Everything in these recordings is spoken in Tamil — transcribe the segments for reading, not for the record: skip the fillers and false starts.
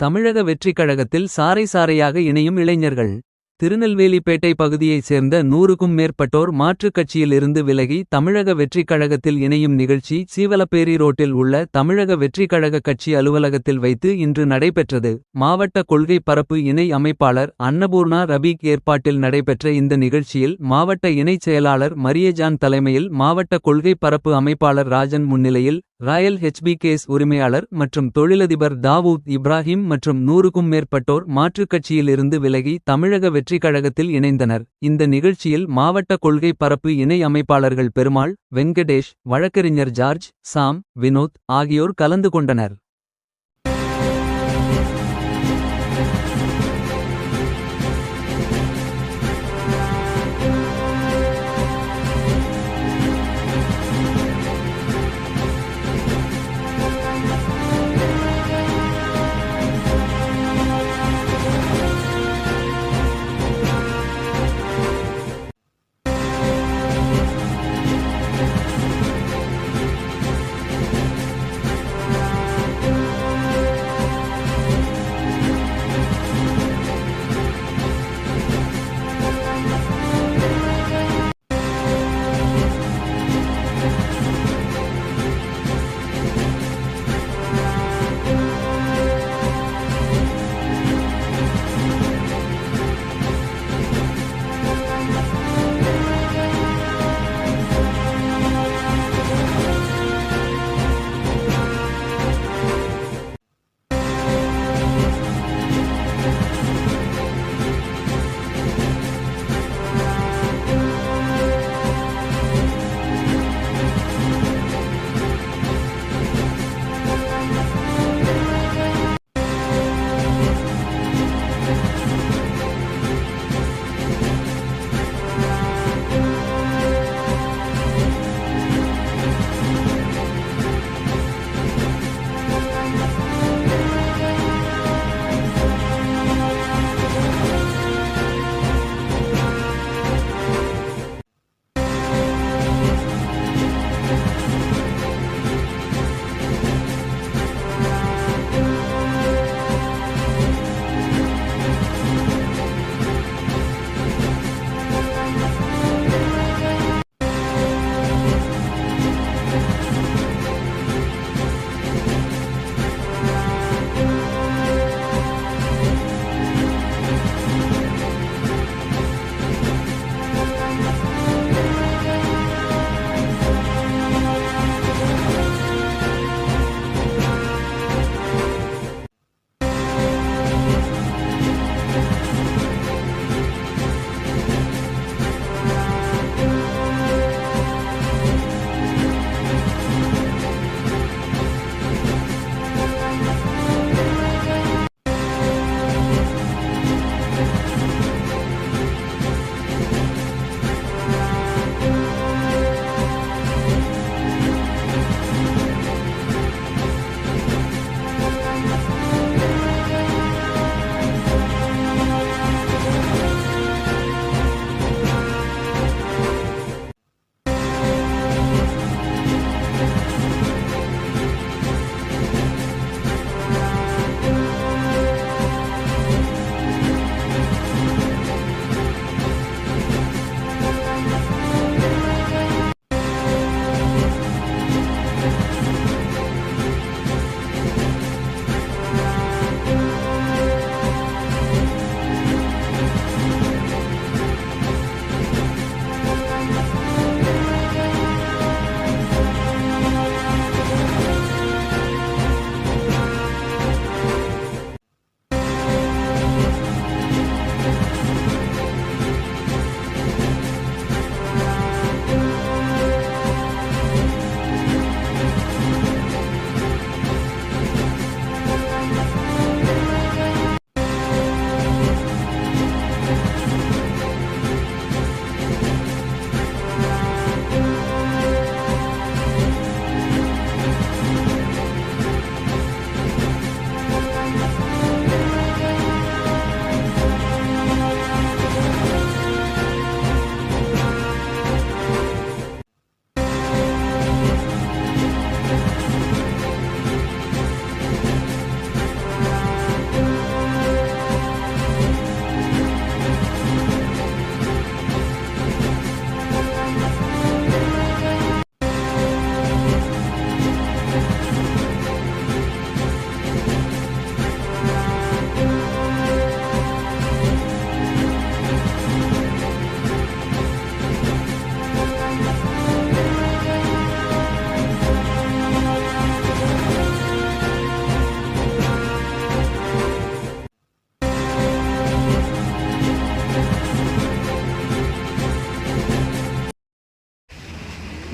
தமிழக வெற்றிக் கழகத்தில் சாறை சாறையாக இணையும் இளைஞர்கள். திருநெல்வேலிப்பேட்டை பகுதியைச் சேர்ந்த 100க்கும் மேற்பட்டோர் மாற்றுக் கட்சியில் இருந்து விலகி தமிழக வெற்றிக் கழகத்தில் இணையும் நிகழ்ச்சி சீவலப்பேரி ரோட்டில் உள்ள தமிழக வெற்றிக் கழக கட்சி அலுவலகத்தில் வைத்து இன்று நடைபெற்றது. மாவட்ட கொள்கை பரப்பு இணை அமைப்பாளர் அன்னபூர்ணா ரபீக் ஏற்பாட்டில் நடைபெற்ற இந்த நிகழ்ச்சியில் மாவட்ட இணைச் செயலாளர் மரியஜான் தலைமையில் மாவட்ட கொள்கை பரப்பு அமைப்பாளர் ராஜன் முன்னிலையில் ராயல் ஹெச்பிகேஸ் உரிமையாளர் மற்றும் தொழிலதிபர் தாவூத் இப்ராஹிம் மற்றும் 100க்கும் மேற்பட்டோர் மாற்றுக் கட்சியில் இருந்து விலகி தமிழக வெற்றிக் கழகத்தில் இணைந்தனர். இந்த நிகழ்ச்சியில் மாவட்ட கொள்கை பரப்பு இணை அமைப்பாளர்கள் பெருமாள், வெங்கடேஷ், வழக்கறிஞர் ஜார்ஜ், சாம், வினோத் ஆகியோர் கலந்து கொண்டனர்.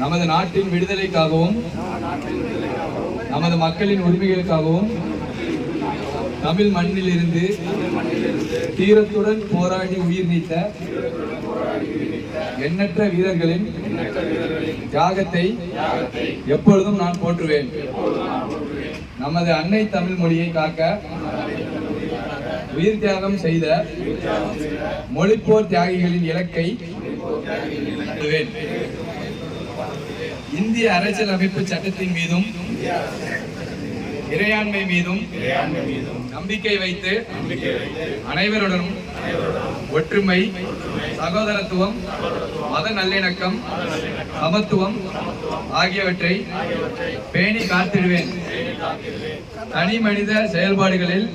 நமது நாட்டின் விடுதலைக்காகவும் நமது மக்களின் உரிமைகளுக்காகவும் தமிழ் மண்ணில் இருந்து தீரத்துடன் போராடி உயிர் நீத்த எண்ணற்ற வீரர்களின் தியாகத்தை எப்பொழுதும் நான் போற்றுவேன். நமது அன்னை தமிழ் மொழியை காக்க உயிர் தியாகம் செய்த மொழிப்போர் தியாகிகளின் இலக்கை இந்திய அரசியலமைப்பு சட்டத்தின் மீதும் இறையாண்மை மீதும் நம்பிக்கை வைத்து அனைவருடனும் ஒற்றுமை, சகோதரத்துவம், மத நல்லிணக்கம், சமத்துவம் ஆகியவற்றை பேணி காத்திடுவேன். தனி மனித செயல்பாடுகளில்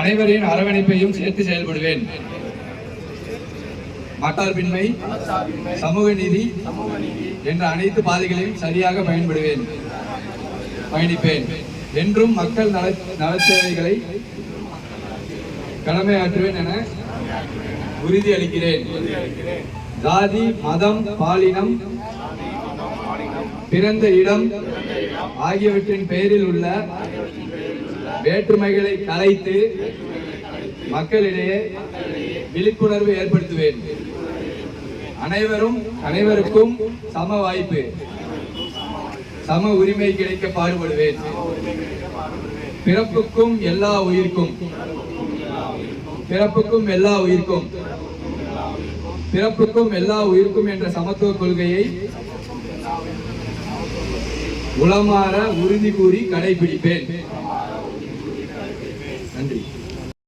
அனைவரின் அரவணைப்பையும் சேர்த்து செயல்படுவேன். மட்டார்பின்மை, சமூக நீதி என்ற அனைத்து பாதைகளையும் சரியாக பயணிப்பேன். என்றும் மக்கள் நலச்சேவைகளை கடமையாற்றுவேன் என உறுதியளிக்கிறேன். ஜாதி, மதம், பாலினம், பிறந்த இடம் ஆகியவற்றின் பெயரில் உள்ள வேற்றுமைகளை கலைத்து மக்களிடையே விழிப்புணர்வு ஏற்படுத்துவேன். அனைவருக்கும் சம வாய்ப்பு, சம உரிமை கிடைக்க பாடுபடுவேன். பிறப்புக்கும் எல்லா உயிர்க்கும் என்ற சமத்துவ கொள்கையை உளமாற உறுதி கூறி கடைபிடிப்பேன்.